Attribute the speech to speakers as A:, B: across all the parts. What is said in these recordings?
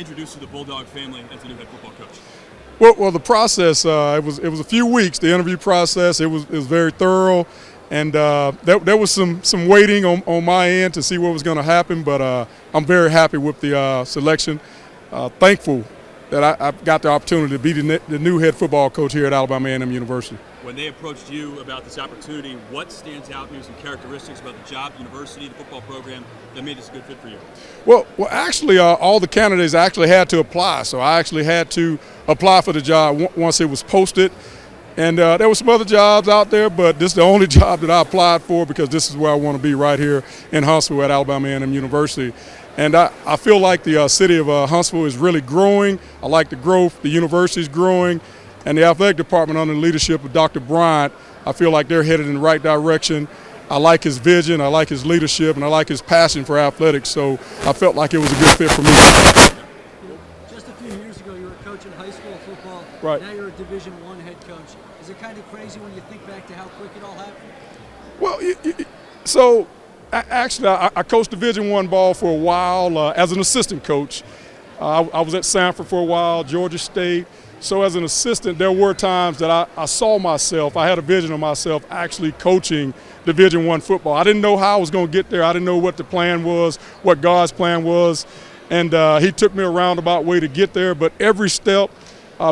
A: introduced to the Bulldog family as the new head football coach?
B: Well, the process it was a few weeks. The interview process it was very thorough, and there was some waiting on my end to see what was going to happen. But I'm very happy with the selection. Thankful that I got the opportunity to be the new head football coach here at Alabama A&M University.
A: When they approached you about this opportunity, what stands out, maybe some characteristics about the job, the university, the football program that made this a good fit for you?
B: Well, actually, all the candidates actually had to apply. So I actually had to apply for the job once it was posted. And there were some other jobs out there, but this is the only job that I applied for because this is where I want to be, right here in Huntsville at Alabama A&M University. And I feel like the city of Huntsville is really growing. I like the growth. The university is growing. And the athletic department under the leadership of Dr. Bryant, I feel like they're headed in the right direction. I like his vision, I like his leadership, and I like his passion for athletics. So I felt like it was a good fit for me.
C: Just a few years ago, you were coaching high school football.
B: Right.
C: Now you're a Division I head coach. Is it kind of crazy when you think back to how quick it all happened?
B: Well, actually, I coached Division I ball for a while as an assistant coach. I was at Sanford for a while, Georgia State. So as an assistant, there were times that I saw myself, I had a vision of myself actually coaching Division I football. I didn't know how I was going to get there. I didn't know what the plan was, what God's plan was. And he took me a roundabout way to get there. But every step,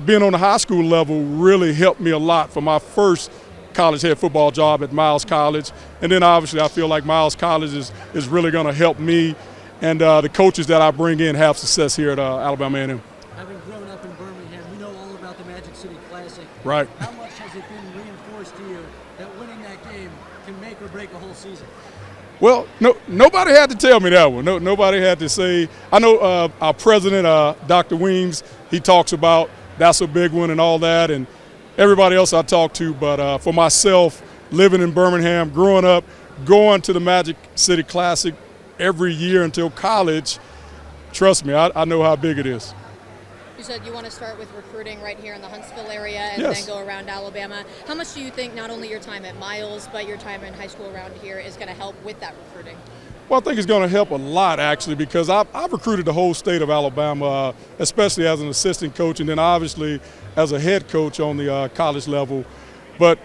B: being on the high school level really helped me a lot for my first college head football job at Miles College. And then obviously I feel like Miles College is really going to help me and the coaches that I bring in have success here at Alabama A&M.
C: Having grown up in Birmingham, you know all about the Magic City Classic.
B: Right.
C: How much has it been reinforced to you that winning that game can make or break a whole season?
B: Well, nobody had to tell me that one. Nobody had to say. I know our president, Dr. Weems, he talks about that's a big one and all that, and everybody else I talk to. But for myself, living in Birmingham, growing up, going to the Magic City Classic every year until college, trust me, I know how big it is.
D: You said you want to start with recruiting right here in the Huntsville area and
B: Yes.
D: then go around Alabama. How much do you think not only your time at Miles, but your time in high school around here is going to help with that recruiting?
B: Well, I think it's going to help a lot, actually, because I've recruited the whole state of Alabama, especially as an assistant coach and then obviously as a head coach on the college level. But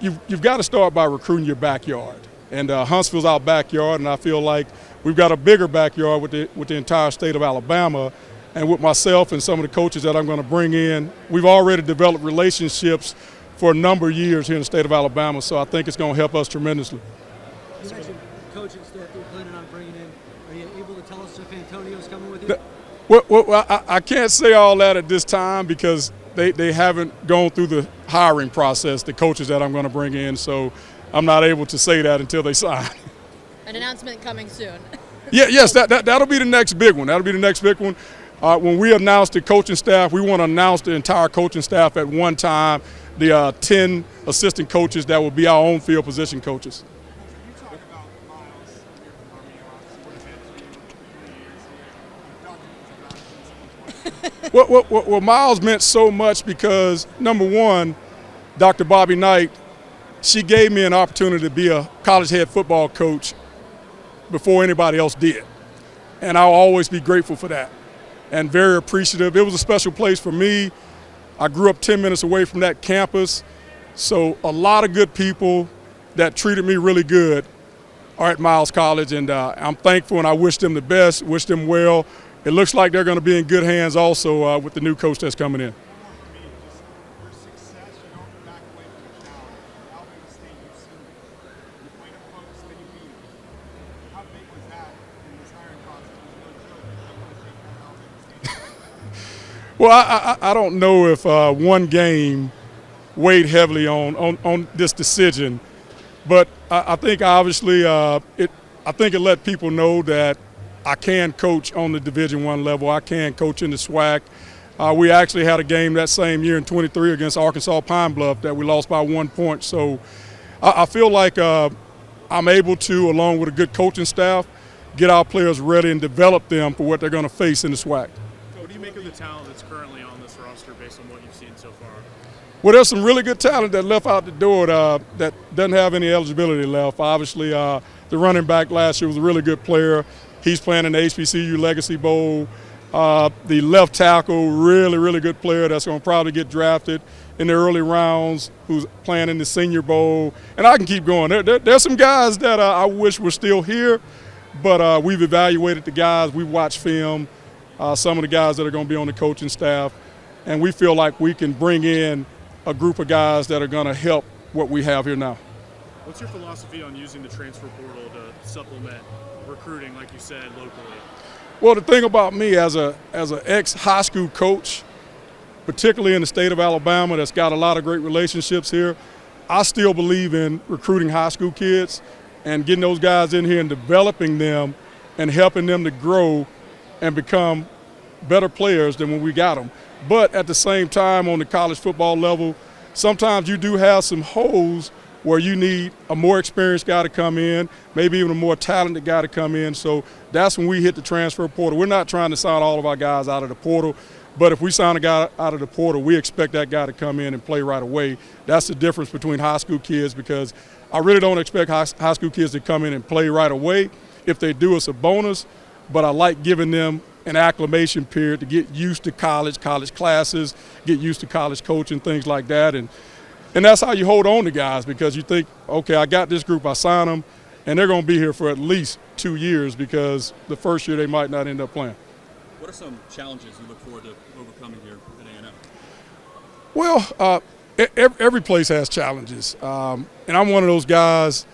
B: you've got to start by recruiting your backyard. And Huntsville's our backyard, and I feel like we've got a bigger backyard with the entire state of Alabama. And with myself and some of the coaches that I'm going to bring in, we've already developed relationships for a number of years here in the state of Alabama, so I think it's going to help us tremendously.
C: You mentioned coaching staff that you're planning on bringing in. Are you able to tell us if Antonio's coming with you?
B: Well, I can't say all that at this time because they haven't gone through the hiring process, the coaches that I'm going to bring in, so I'm not able to say that until they sign.
D: An announcement coming soon.
B: Yes, that'll be the next big one. That'll be the next big one. When we announce the coaching staff, we want to announce the entire coaching staff at one time, the 10 assistant coaches that will be our own field position coaches.
E: You talk about Miles here from Birmingham.
B: Well, Miles meant so much because, number one, Dr. Bobby Knight, she gave me an opportunity to be a college head football coach before anybody else did. And I'll always be grateful for that and very appreciative. It was a special place for me. I grew up 10 minutes away from that campus. So a lot of good people that treated me really good are at Miles College, and I'm thankful and I wish them the best, wish them well. It looks like they're going to be in good hands also with the new coach that's coming in.
E: Your success, you don't back away from the challenge. Alabama State, you've seen it. You played them close, then you beat them. How big was that in this hiring process? Was it really good that you want to take that Alabama State?
B: Well, I don't know if one game weighed heavily on this decision, but I think obviously I think it let people know that I can coach on the Division I level. I can coach in the SWAC. We actually had a game that same year in 23 against Arkansas Pine Bluff that we lost by 1 point. So I feel like I'm able to, along with a good coaching staff, get our players ready and develop them for what they're going to face in the SWAC.
F: What do you make of the talent that's currently on this roster based on what you've seen so far?
B: Well, there's some really good talent that left out the door that doesn't have any eligibility left. Obviously, the running back last year was a really good player. He's playing in the HBCU Legacy Bowl. The left tackle, really good player that's going to probably get drafted in the early rounds, who's playing in the Senior Bowl. And I can keep going. There's some guys that I wish were still here, but we've evaluated the guys. We've watched film, some of the guys that are going to be on the coaching staff, and we feel like we can bring in a group of guys that are going to help what we have here now.
F: What's your philosophy on using the transfer portal to supplement recruiting, like you said, locally?
B: Well, the thing about me as an ex-high school coach, particularly in the state of Alabama that's got a lot of great relationships here, I still believe in recruiting high school kids and getting those guys in here and developing them and helping them to grow and become better players than when we got them. But at the same time, on the college football level, sometimes you do have some holes where you need a more experienced guy to come in, maybe even a more talented guy to come in. So that's when we hit the transfer portal. We're not trying to sign all of our guys out of the portal, but if we sign a guy out of the portal, we expect that guy to come in and play right away. That's the difference between high school kids, because I really don't expect high school kids to come in and play right away. If they do, it's a bonus, but I like giving them an acclimation period to get used to college classes, get used to college coaching, things like that. And that's how you hold on to guys, because you think, okay, I got this group, I sign them, and they're going to be here for at least 2 years, because the first year they might not end up playing.
A: What are some challenges you look forward to overcoming here at A&M?
B: Well, every place has challenges, and I'm one of those guys.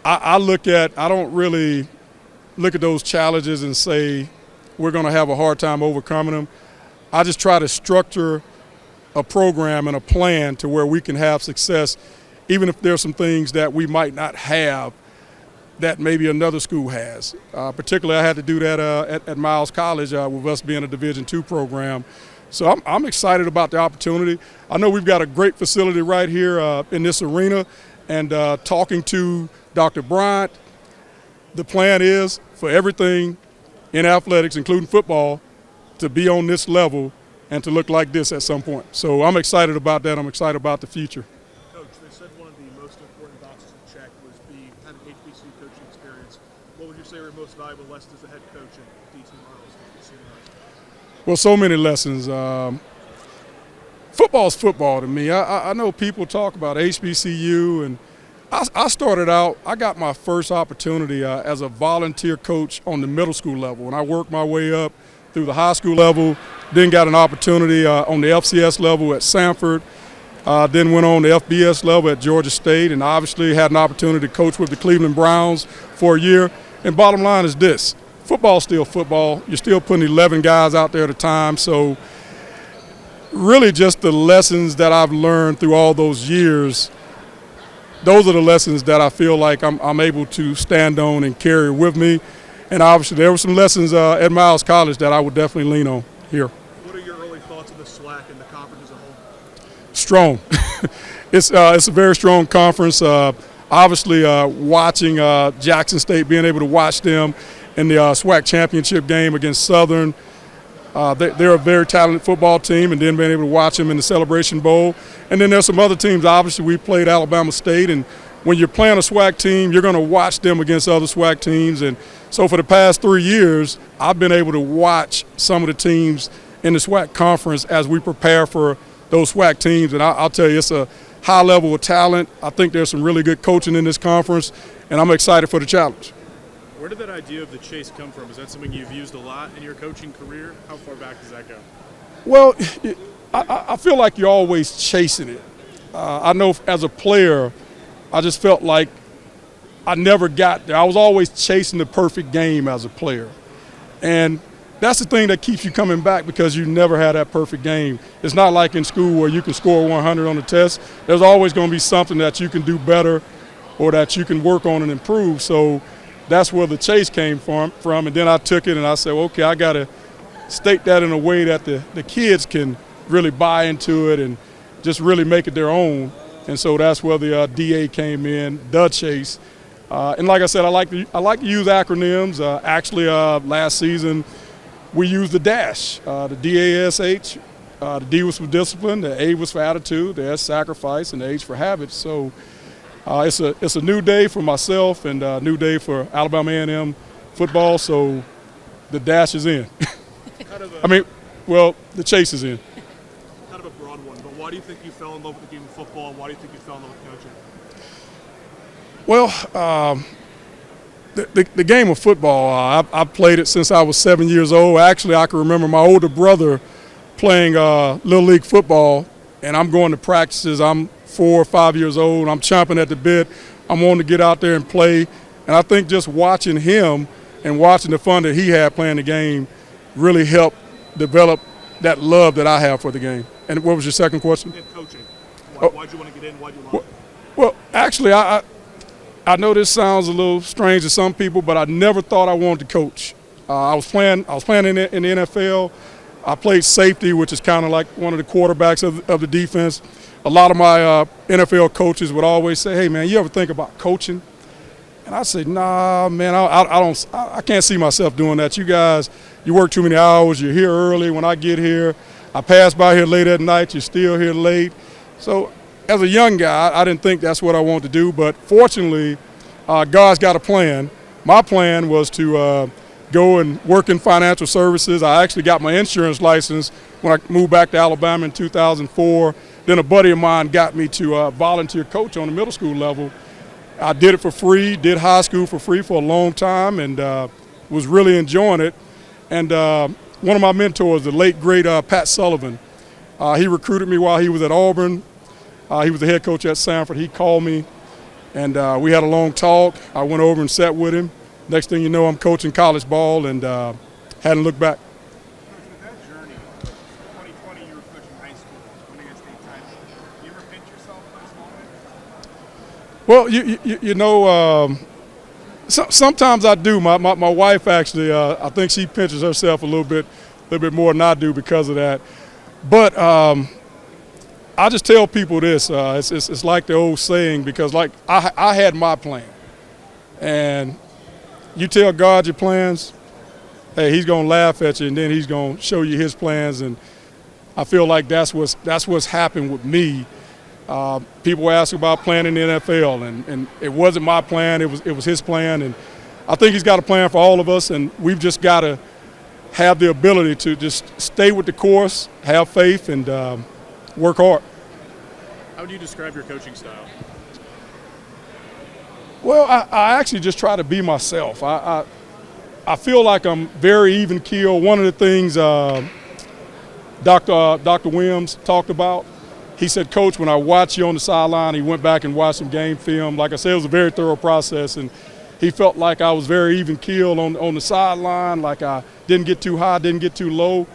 B: I don't really look at those challenges and say we're going to have a hard time overcoming them. I just try to structure a program and a plan to where we can have success, even if there's some things that we might not have that maybe another school has. Particularly, I had to do that at Miles College with us being a Division II program. So I'm excited about the opportunity. I know we've got a great facility right here in this arena, and talking to Dr. Bryant, the plan is for everything in athletics, including football, to be on this level and to look like this at some point. So I'm excited about that. I'm excited about the future.
F: Coach, they said one of the most important boxes to check was having HBCU coaching experience. What would you say are your most valuable lessons as a head coach at DT Miles?
B: Well, so many lessons. Football's football to me. I know people talk about HBCU, and I started out, I got my first opportunity as a volunteer coach on the middle school level, and I worked my way up through the high school level, then got an opportunity on the FCS level at Sanford, then went on the FBS level at Georgia State, and obviously had an opportunity to coach with the Cleveland Browns for a year. And bottom line is this: football's still football. You're still putting 11 guys out there at a time. So really just the lessons that I've learned through all those years, those are the lessons that I feel like I'm able to stand on and carry with me. And obviously there were some lessons at Miles College that I would definitely lean on here.
F: What are your early thoughts of the SWAC and the conference as a whole?
B: Strong. It's a very strong conference. Obviously watching Jackson State, being able to watch them in the SWAC championship game against Southern. They're a very talented football team, and then being able to watch them in the Celebration Bowl. And then there's some other teams. Obviously, we played Alabama State, and when you're playing a SWAC team, you're going to watch them against other SWAC teams. And so for the past 3 years, I've been able to watch some of the teams in the SWAC conference as we prepare for those SWAC teams. And I'll tell you, it's a high level of talent. I think there's some really good coaching in this conference, and I'm excited for the challenge.
F: Where did that idea of the chase come from? Is that something you've used a lot in your coaching career? How far back does that go?
B: Well, I feel like you're always chasing it. I know as a player, I just felt like I never got there. I was always chasing the perfect game as a player. And that's the thing that keeps you coming back, because you never had that perfect game. It's not like in school where you can score 100 on the test. There's always going to be something that you can do better or that you can work on and improve. So that's where the chase came from. And then I took it and I said, well, okay, I got to state that in a way that the kids can really buy into it and just really make it their own. And so that's where the DA came in, the chase. And like I said, I like to use acronyms. Actually, last season we used the DASH, the DASH. The D was for discipline, the A was for attitude, the S sacrifice, and the H for habits. So it's a new day for myself and a new day for Alabama A&M football. So the DASH is in.
F: Kind of a,
B: I mean, well, the chase is in.
F: kind of a broad one, but why do you think you fell in love with the game of football, and why do you think you fell in love with coaching?
B: Well, the game of football, I've played it since I was 7 years old. Actually, I can remember my older brother playing Little League football, and I'm going to practices. I'm 4 or 5 years old. I'm chomping at the bit. I'm wanting to get out there and play. And I think just watching him and watching the fun that he had playing the game really helped develop that love that I have for the game. And what was your second question?
F: And coaching.
B: Oh.
F: Why'd you want to get in? Why'd you love it?
B: Well, actually, I know this sounds a little strange to some people, but I never thought I wanted to coach. I was playing in the NFL. I played safety, which is kind of like one of the quarterbacks of the defense. A lot of my NFL coaches would always say, "Hey, man, you ever think about coaching?" And I said, "Nah, man, I can't see myself doing that. You guys, you work too many hours. You're here early. When I get here, I pass by here late at night. You're still here late." So as a young guy, I didn't think that's what I wanted to do. But fortunately, God's got a plan. My plan was to go and work in financial services. I actually got my insurance license when I moved back to Alabama in 2004. Then a buddy of mine got me to volunteer coach on the middle school level. I did it for free, did high school for free for a long time, and was really enjoying it. And one of my mentors, the late, great Pat Sullivan, he recruited me while he was at Auburn. He was the head coach at Sanford. He called me, and we had a long talk. I went over and sat with him. Next thing you know, I'm coaching college ball and hadn't looked back.
E: Coach, with that journey, 2020 you were coaching high school, winning a state title. You ever pinch yourself in this moment?
B: Well, you know, sometimes I do. My wife actually, I think she pinches herself a little bit more than I do because of that. But I just tell people this: it's like the old saying, because like I had my plan, and you tell God your plans, hey, He's gonna laugh at you, and then He's gonna show you His plans. And I feel like that's what's happened with me. People ask about playing in the NFL, and it wasn't my plan. It was His plan, and I think He's got a plan for all of us, and we've just got to have the ability to just stay with the course, have faith, and work hard.
A: How would you describe your coaching style?
B: Well, I actually just try to be myself. I feel like I'm very even keel. One of the things Dr. Williams talked about, he said, "Coach, when I watch you on the sideline," he went back and watched some game film. Like I said, it was a very thorough process, and he felt like I was very even keel on the sideline, like I didn't get too high, didn't get too low.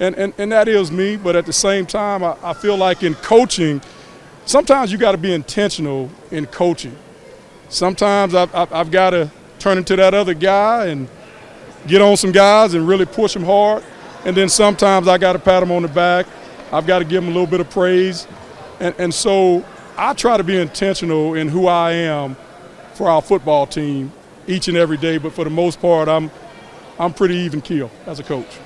B: And that is me, but at the same time, I feel like in coaching, sometimes you got to be intentional in coaching. Sometimes I've got to turn into that other guy and get on some guys and really push them hard. And then sometimes I got to pat them on the back. I've got to give them a little bit of praise. And so I try to be intentional in who I am for our football team each and every day. But for the most part, I'm pretty even keel as a coach.